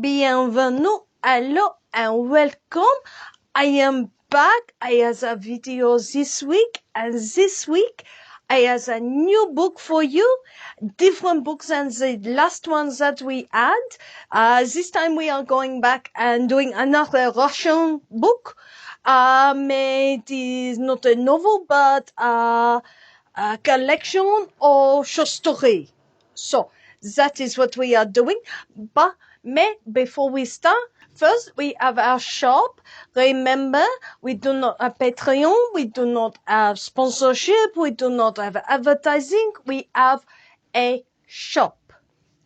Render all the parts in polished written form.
bienvenue, hello, and welcome. I am back. I have a video this week, and this week I have a new book for you, different books than the last ones that we had. This time we are going back and doing another Russian book. It is not a novel, but a collection of short stories. So that is what we are doing. But before we start, first we have our shop. Remember, we do not have Patreon, we do not have sponsorship, we do not have advertising. We have a shop.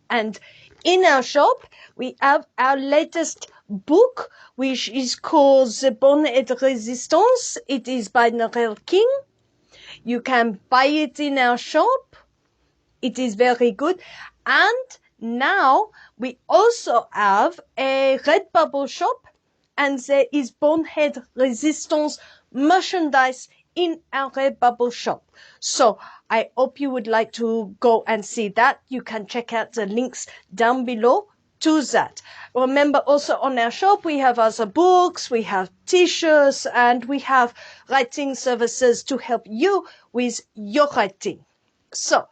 And in our shop, we have our latest book, which is called The Bonehead Resistance. It is by Narelle King. You can buy it in our shop. It is very good. And now we also have a Redbubble shop, and there is Bonehead Resistance merchandise in our Redbubble shop. So I hope you would like to go and see that. You can check out the links down below to that. Remember, also on our shop, we have other books, we have t-shirts, and we have writing services to help you with your writing. So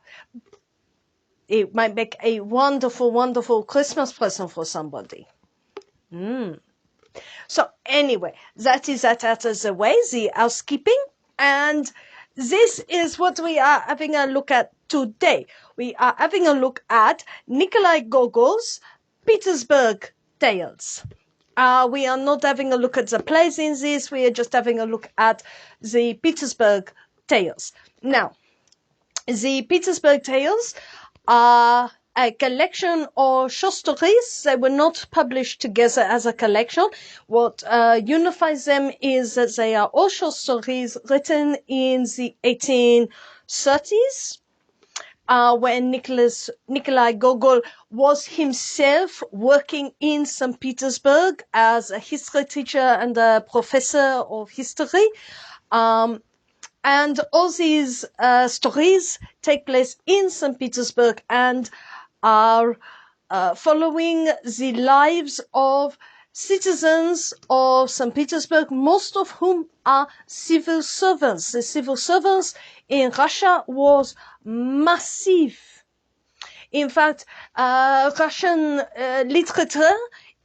it might make a wonderful, wonderful Christmas present for somebody. So anyway, that is that out of the way, the housekeeping. And this is what we are having a look at today. We are having a look at Nikolai Gogol's Petersberg Tales. We are not having a look at the plays in this. We are just having a look at the Petersberg Tales. Now, the Petersberg Tales are a collection of short stories. They were not published together as a collection. What unifies them is that they are all short stories written in the 1830s, when Nikolai Gogol was himself working in St. Petersburg as a history teacher and a professor of history. And all these stories take place in St. Petersburg and are following the lives of citizens of St. Petersburg, most of whom are civil servants. The civil servants in Russia was massive. In fact, Russian literature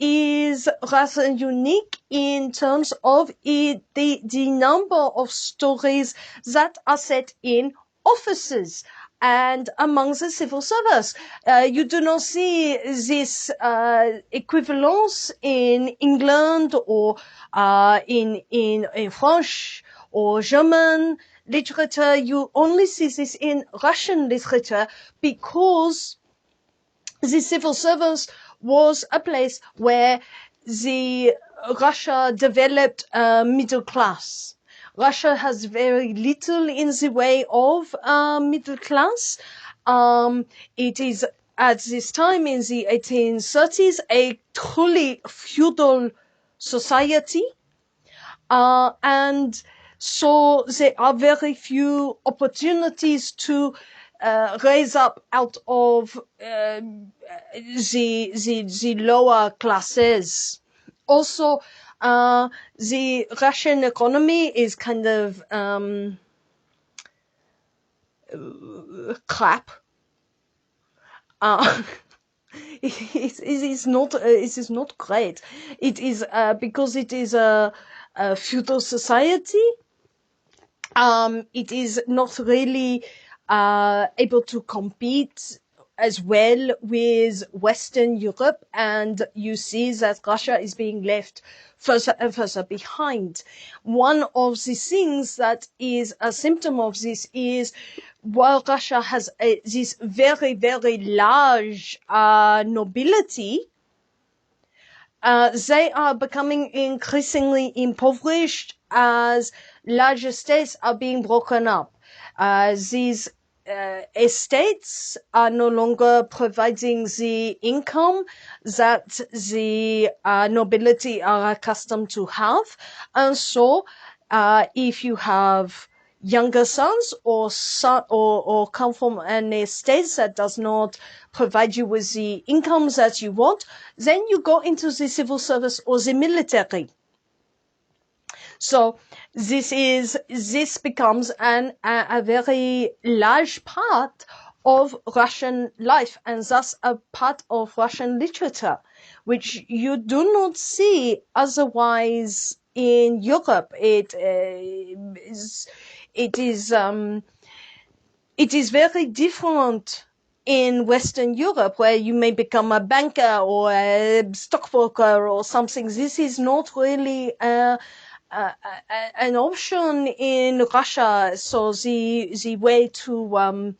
is rather unique in terms of the number of stories that are set in offices and among the civil servants. You do not see this equivalence in England or in French or German literature. You only see this in Russian literature because the civil servants was a place where Russia developed a middle class. Russia has very little in the way of middle class. It is at this time in the 1830s a truly feudal society, and so there are very few opportunities to raise up out of the lower classes. Also, the Russian economy is kind of crap. It is not great. It is because it is a feudal society. It is not really able to compete as well with Western Europe, and you see that Russia is being left further and further behind. One of the things that is a symptom of this is, while Russia has this very, very large nobility, they are becoming increasingly impoverished as large estates are being broken up. These estates are no longer providing the income that the nobility are accustomed to have. And so if you have younger sons or come from an estate that does not provide you with the incomes that you want, then you go into the civil service or the military. So this becomes a very large part of Russian life, and thus a part of Russian literature, which you do not see otherwise in Europe. It is very different in Western Europe, where you may become a banker or a stockbroker or something. This is not really an option in Russia. So the way to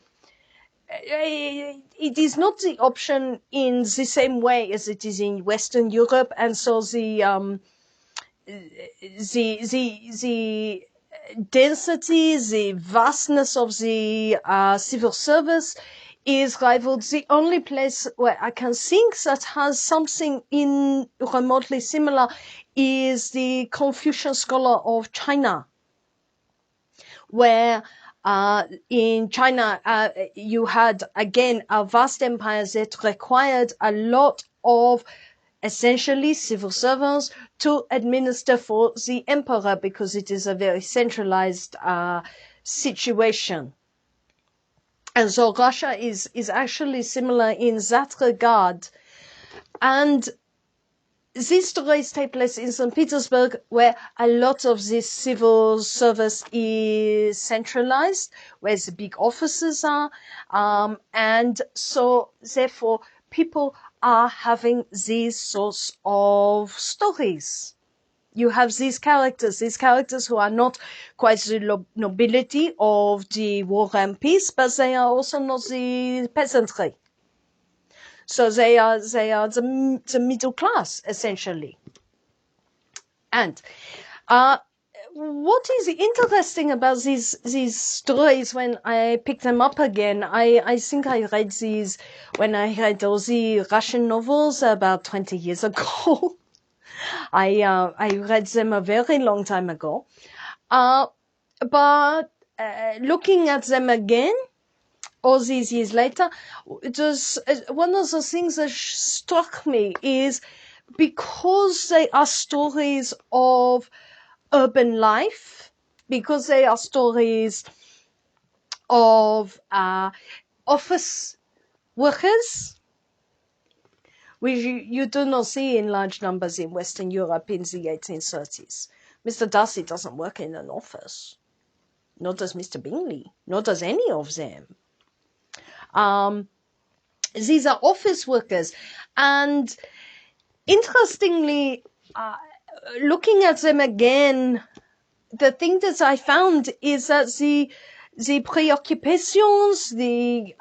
it is not the option in the same way as it is in Western Europe, and so the density, the vastness of the civil service is rivaled. The only place where I can think that has something in remotely similar is the Confucian scholar of China, where in China you had again a vast empire that required a lot of essentially civil servants to administer for the emperor, because it is a very centralized situation. And so Russia is actually similar in that regard. And these stories take place in St. Petersburg, where a lot of this civil service is centralized, where the big offices are. And so therefore people are having these sorts of stories. You have these characters who are not quite the nobility of the War and Peace, but they are also not the peasantry. So they are the middle class, essentially. And what is interesting about these stories when I pick them up again, I think I read these when I read all the Russian novels about 20 years ago. I read them a very long time ago. But looking at them again, all these years later, just one of the things that struck me is, because they are stories of urban life, because they are stories of office workers, which you do not see in large numbers in Western Europe in the 1830s. Mr. Darcy doesn't work in an office. Nor does Mr. Bingley. Nor does any of them. These are office workers. And interestingly, looking at them again, the thing that I found is that the preoccupations, the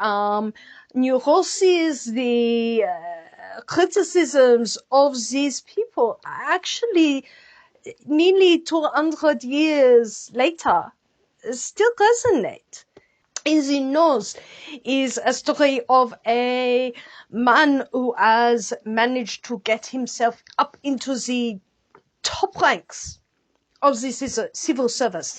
neuroses, the criticisms of these people actually nearly 200 years later still resonate. In the nose is a story of a man who has managed to get himself up into the top ranks of the civil service,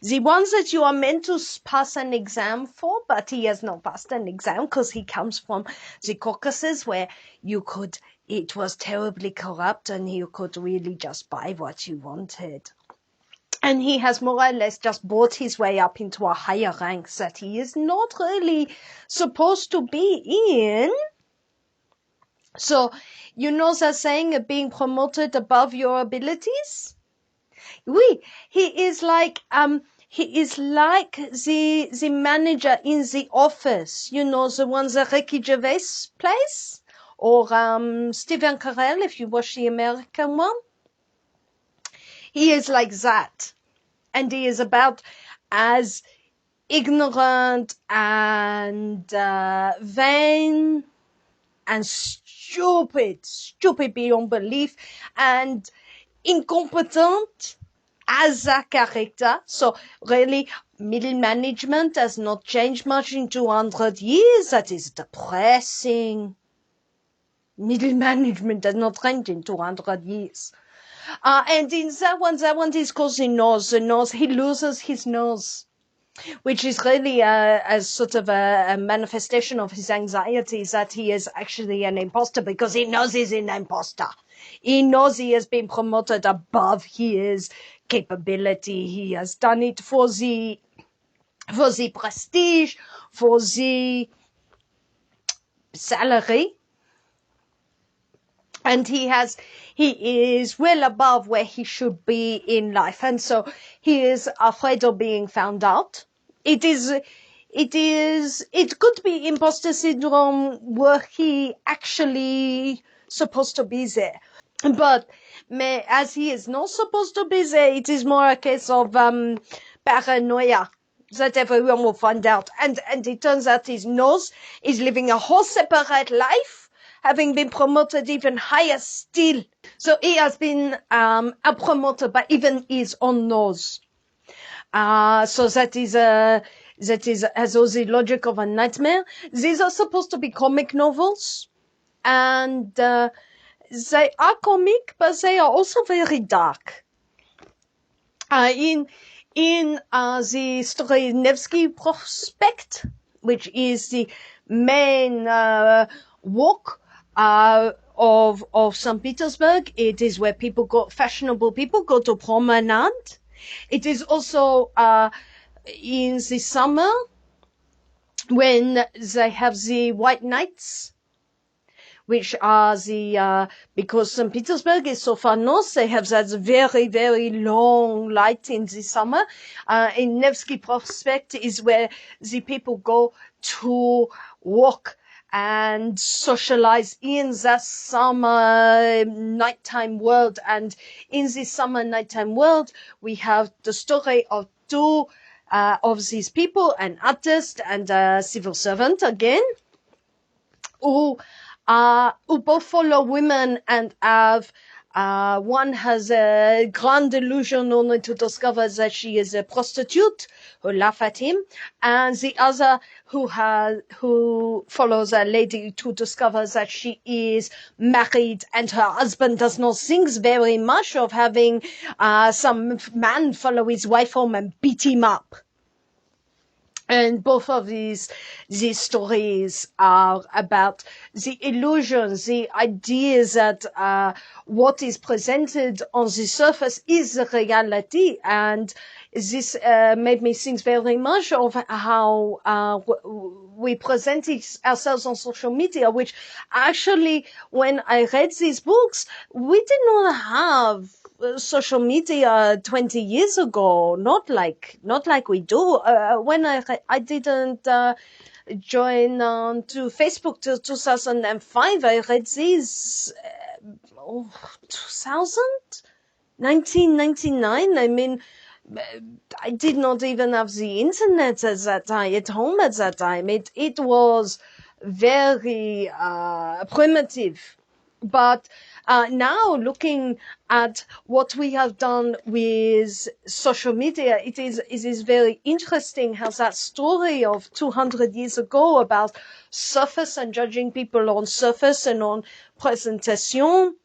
the ones that you are meant to pass an exam for, but he has not passed an exam because he comes from the Caucasus, where it was terribly corrupt and you could really just buy what you wanted. And he has more or less just bought his way up into a higher rank that he is not really supposed to be in. So, you know that saying, being promoted above your abilities? Oui, he is like the manager in the office, you know, the one that Ricky Gervais plays, or Stephen Carell, if you watch the American one. He is like that, and he is about as ignorant and vain and stupid beyond belief, and incompetent as a character. So really, middle management has not changed much in 200 years. That is depressing. Middle management has not changed in 200 years. And in that one is called the nose. The nose, he loses his nose. which is really a sort of a manifestation of his anxiety, is that he is actually an imposter because he knows he's an imposter. He knows he has been promoted above his capability. He has done it for the prestige, for the salary, and he is well above where he should be in life, and so he is afraid of being found out. It could be imposter syndrome were he actually supposed to be there, but as he is not supposed to be there, it is more a case of paranoia that everyone will find out, and it turns out his nose is living a whole separate life, having been promoted even higher still. So he has been promoted by even his own nose. So that is has all the logic of a nightmare. These are supposed to be comic novels, and they are comic, but they are also very dark. In the story Nevsky Prospect, which is the main walk of St. Petersburg, it is where fashionable people go to promenade. It is also in the summer when they have the white nights, which are because St. Petersburg is so far north, they have that very, very long light in the summer. In Nevsky Prospect is where the people go to walk and socialize in the summer nighttime world. And in the summer nighttime world, we have the story of two of these people, an artist and a civil servant again, who both follow women and have one has a grand delusion only to discover that she is a prostitute, who laugh at him, and the other who follows a lady to discover that she is married and her husband does not think very much of having some man follow his wife home and beat him up. And both of these stories are about the illusions, the ideas that what is presented on the surface is the reality. And this made me think very much of how we present ourselves on social media, which actually, when I read these books, we did not have social media 20 years ago, not like we do. When I didn't join to Facebook till 2005, I read these 1999. I mean, I did not even have the internet at home at that time. It was very primitive. But now, looking at what we have done with social media, it is very interesting how that story of 200 years ago about surface and judging people on surface and on presentation,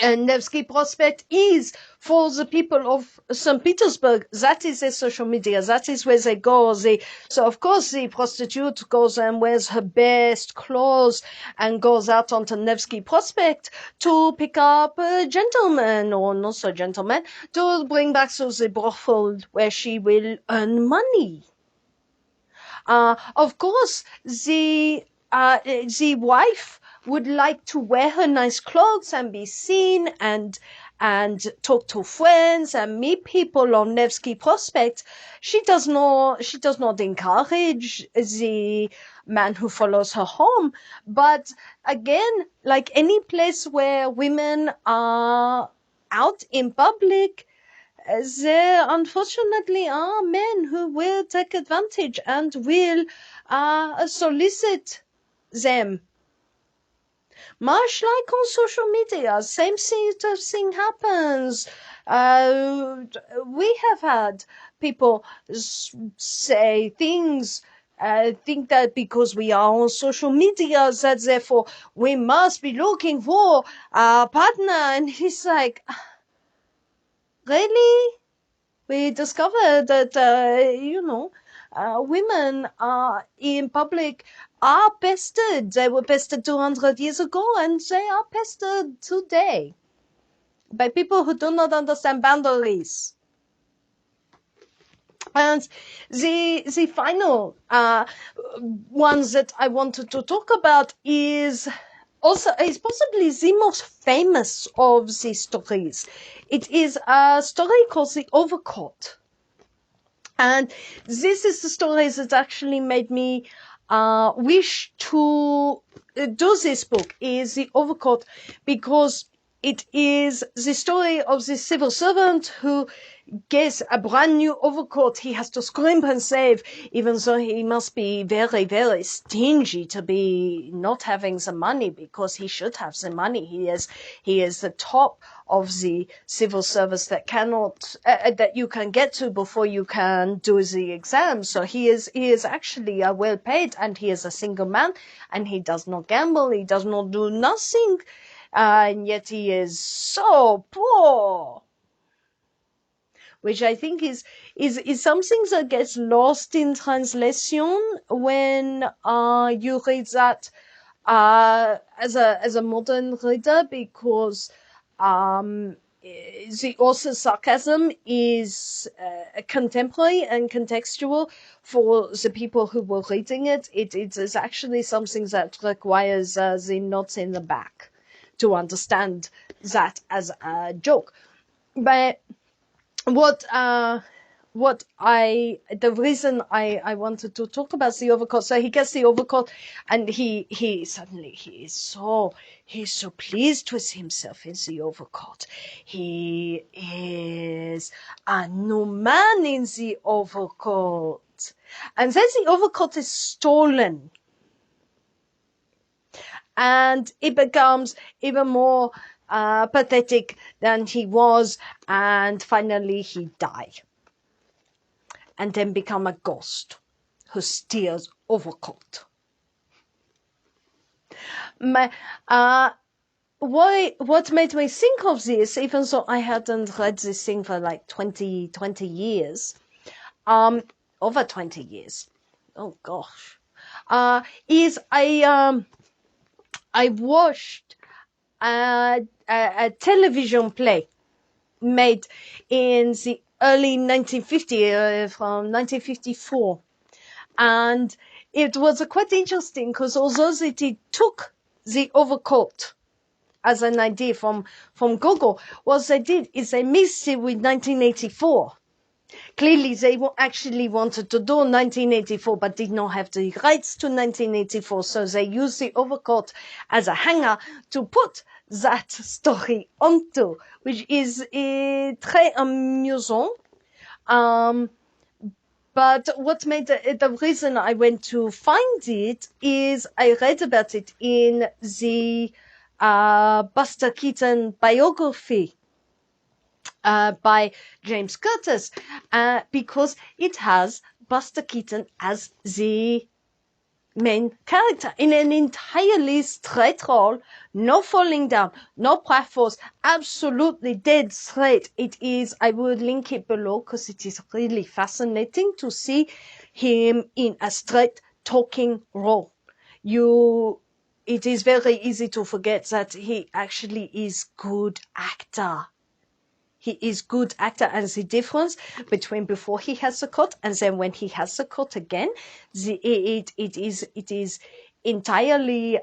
and Nevsky Prospect is for the people of St. Petersburg. That is their social media. That is where they go. So of course the prostitute goes and wears her best clothes and goes out onto Nevsky Prospect to pick up a gentleman, or not so gentleman, to bring back to the brothel where she will earn money. Of course, the wife would like to wear her nice clothes and be seen and talk to friends and meet people on Nevsky Prospect. She does not encourage the man who follows her home. But again, like any place where women are out in public, there unfortunately are men who will take advantage and will solicit them. Much like on social media, same sort of thing happens. We have had people say things, think that because we are on social media, that therefore we must be looking for a partner. And he's like, really? We discovered that, women in public are pestered. They were pestered 200 years ago, and they are pestered today by people who do not understand boundaries. And the final ones that I wanted to talk about is possibly the most famous of the stories. It is a story called The Overcoat. And this is the story that actually made me wish to do this book, is The Overcoat, because it is the story of the civil servant who gets a brand new overcoat he has to scrimp and save, even though he must be very, very stingy to be not having the money, because he should have the money. He is the top of the civil service that cannot, that you can get to before you can do the exam. So he is actually well paid, and he is a single man, and he does not gamble, he does not do nothing, and yet he is so poor. Which I think is something that gets lost in translation when you read that as a modern reader, because the author's sarcasm is contemporary and contextual for the people who were reading it. It is actually something that requires the notes in the back to understand that as a joke. But the reason I wanted to talk about the overcoat, so he gets the overcoat, and he suddenly he's so pleased with himself in the overcoat. He is a new man in the overcoat, and then the overcoat is stolen, and it becomes even more pathetic than he was, and finally he died, and then become a ghost who steals overcoat. What made me think of this, even though I hadn't read this thing for like 20 years, over 20 years, oh gosh, is I watched a television play made in the early 1950s, from 1954. And it was quite interesting, because although it took the overcoat as an idea from Gogol, what they did is they mixed it with 1984. Clearly, they actually wanted to do 1984, but did not have the rights to 1984. So they used the overcoat as a hanger to put that story onto, which is très amusant. But what made the reason I went to find it is I read about it in the Buster Keaton biography by James Curtis, because it has Buster Keaton as the main character in an entirely straight role, no falling down, no pathos, absolutely dead straight. It is, I will link it below, because it is really fascinating to see him in a straight talking role. It is very easy to forget that he actually is good actor. He is good actor, and the difference between before he has the coat and then when he has the coat again, it is entirely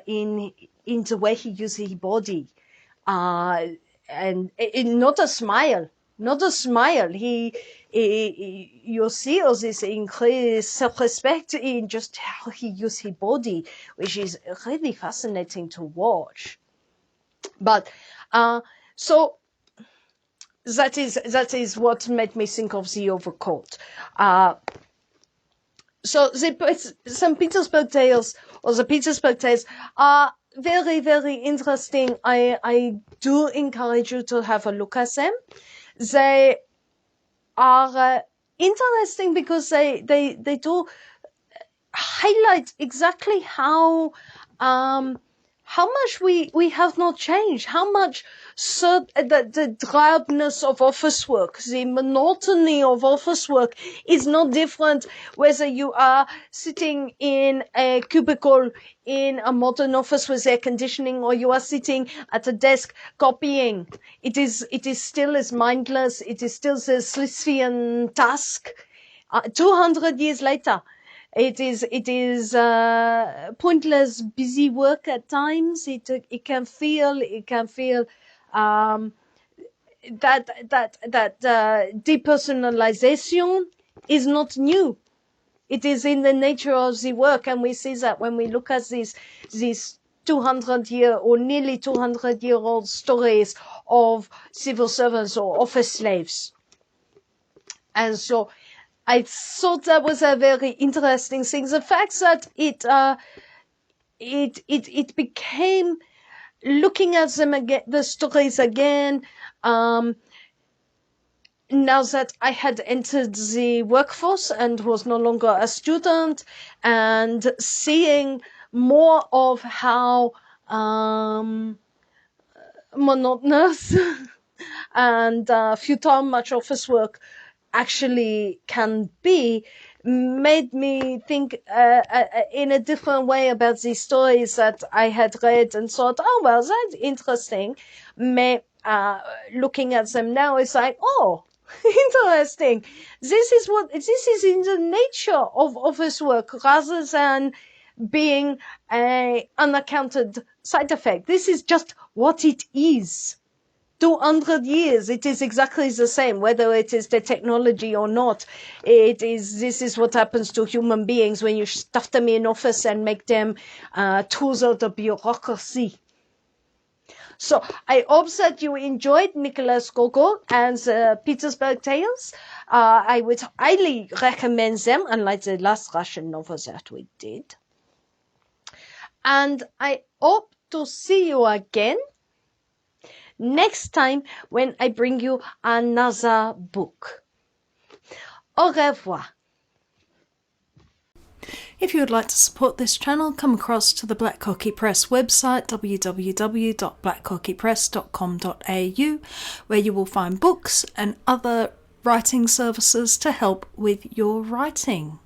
in the way he uses his body, and not a smile. You see all this increased self-respect in just how he uses his body, which is really fascinating to watch. But so. That is what made me think of the overcoat. So the St. Petersburg Tales, or the Petersberg Tales, are very, very interesting. I do encourage you to have a look at them. They are interesting because they do highlight exactly how how much we have not changed, how much the drabness of office work, the monotony of office work is not different whether you are sitting in a cubicle in a modern office with air conditioning or you are sitting at a desk copying. It is still as mindless. It is still the Sisyphean task. 200 years later. It is pointless, busy work at times. It can feel that depersonalization is not new. It is in the nature of the work, and we see that when we look at these 200-year or nearly 200-year-old stories of civil servants or office slaves. And so I thought that was a very interesting thing. The fact that it became, looking at them again, the stories again, now that I had entered the workforce and was no longer a student, and seeing more of how monotonous and futile much office work actually can be, made me think in a different way about these stories that I had read, and thought, oh, well, that's interesting. Looking at them now, it's like, oh, interesting. This is in the nature of office work rather than being an unaccounted side effect. This is just what it is. 200 years, it is exactly the same, whether it is the technology or not. This is what happens to human beings when you stuff them in office and make them tools of the bureaucracy. So I hope that you enjoyed Nicholas Gogol and the Petersberg Tales. I would highly recommend them, unlike the last Russian novel that we did. And I hope to see you again next time when I bring you another book. Au revoir. If you would like to support this channel, come across to the Black Cockie Press website, www.blackcockiepress.com.au, where you will find books and other writing services to help with your writing.